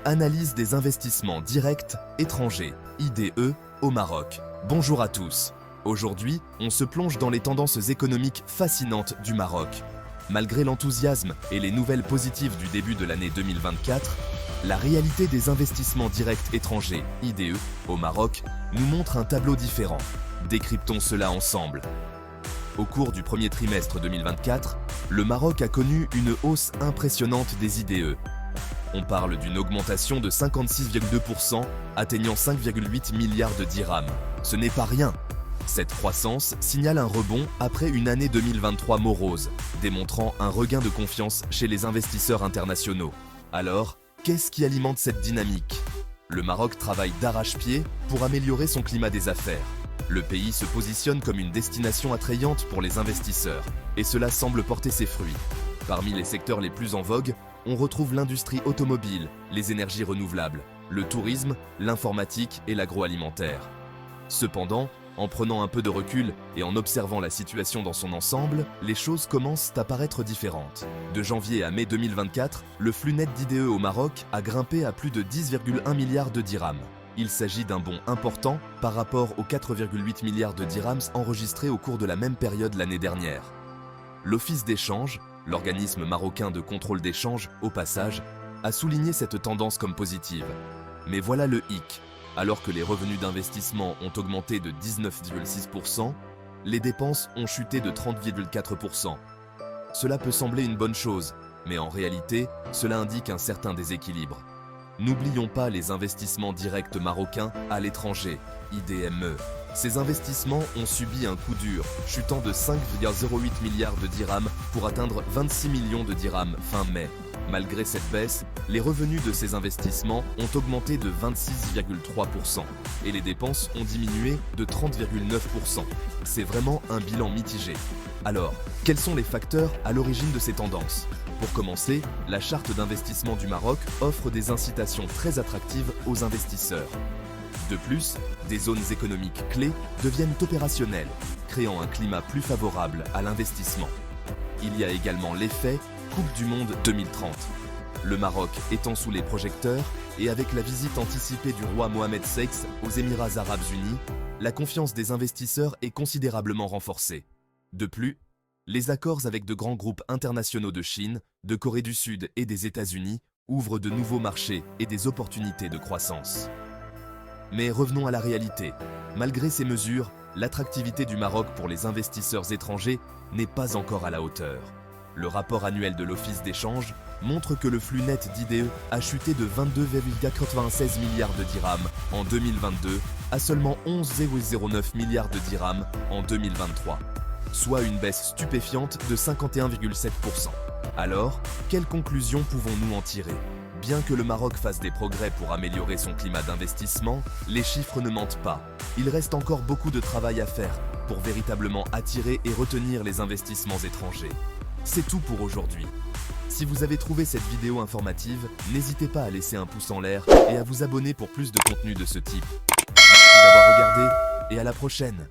Analyse des investissements directs étrangers, IDE, au Maroc. Bonjour à tous. Aujourd'hui, on se plonge dans les tendances économiques fascinantes du Maroc. Malgré l'enthousiasme et les nouvelles positives du début de l'année 2024, la réalité des investissements directs étrangers, IDE, au Maroc, nous montre un tableau différent. Décryptons cela ensemble. Au cours du premier trimestre 2024, le Maroc a connu une hausse impressionnante des IDE. On parle d'une augmentation de 56,2%, atteignant 5,8 milliards de dirhams. Ce n'est pas rien. Cette croissance signale un rebond après une année 2023 morose, démontrant un regain de confiance chez les investisseurs internationaux. Alors, qu'est-ce qui alimente cette dynamique? Le Maroc travaille d'arrache-pied pour améliorer son climat des affaires. Le pays se positionne comme une destination attrayante pour les investisseurs, et cela semble porter ses fruits. Parmi les secteurs les plus en vogue, on retrouve l'industrie automobile, les énergies renouvelables, le tourisme, l'informatique et l'agroalimentaire. Cependant, en prenant un peu de recul et en observant la situation dans son ensemble, les choses commencent à paraître différentes. De janvier à mai 2024, le flux net d'IDE au Maroc a grimpé à plus de 10,1 milliards de dirhams. Il s'agit d'un bond important par rapport aux 4,8 milliards de dirhams enregistrés au cours de la même période l'année dernière. L'Office d'échange, l'organisme marocain de contrôle d'échange, au passage, a souligné cette tendance comme positive. Mais voilà le hic. Alors que les revenus d'investissement ont augmenté de 19,6%, les dépenses ont chuté de 30,4%. Cela peut sembler une bonne chose, mais en réalité, cela indique un certain déséquilibre. N'oublions pas les investissements directs marocains à l'étranger, IDME. Ces investissements ont subi un coup dur, chutant de 5,08 milliards de dirhams pour atteindre 26 millions de dirhams fin mai. Malgré cette baisse, les revenus de ces investissements ont augmenté de 26,3% et les dépenses ont diminué de 30,9%. C'est vraiment un bilan mitigé. Alors, quels sont les facteurs à l'origine de ces tendances? Pour commencer, la charte d'investissement du Maroc offre des incitations très attractives aux investisseurs. De plus, des zones économiques clés deviennent opérationnelles, créant un climat plus favorable à l'investissement. Il y a également l'effet Coupe du Monde 2030. Le Maroc étant sous les projecteurs et avec la visite anticipée du roi Mohamed VI aux Émirats Arabes Unis, la confiance des investisseurs est considérablement renforcée. De plus, les accords avec de grands groupes internationaux de Chine, de Corée du Sud et des États-Unis ouvrent de nouveaux marchés et des opportunités de croissance. Mais revenons à la réalité. Malgré ces mesures, l'attractivité du Maroc pour les investisseurs étrangers n'est pas encore à la hauteur. Le rapport annuel de l'Office d'échange montre que le flux net d'IDE a chuté de 22,96 milliards de dirhams en 2022 à seulement 11,09 milliards de dirhams en 2023, soit une baisse stupéfiante de 51,7%. Alors, quelles conclusions pouvons-nous en tirer? Bien que le Maroc fasse des progrès pour améliorer son climat d'investissement, les chiffres ne mentent pas. Il reste encore beaucoup de travail à faire pour véritablement attirer et retenir les investissements étrangers. C'est tout pour aujourd'hui. Si vous avez trouvé cette vidéo informative, n'hésitez pas à laisser un pouce en l'air et à vous abonner pour plus de contenu de ce type. Merci d'avoir regardé et à la prochaine.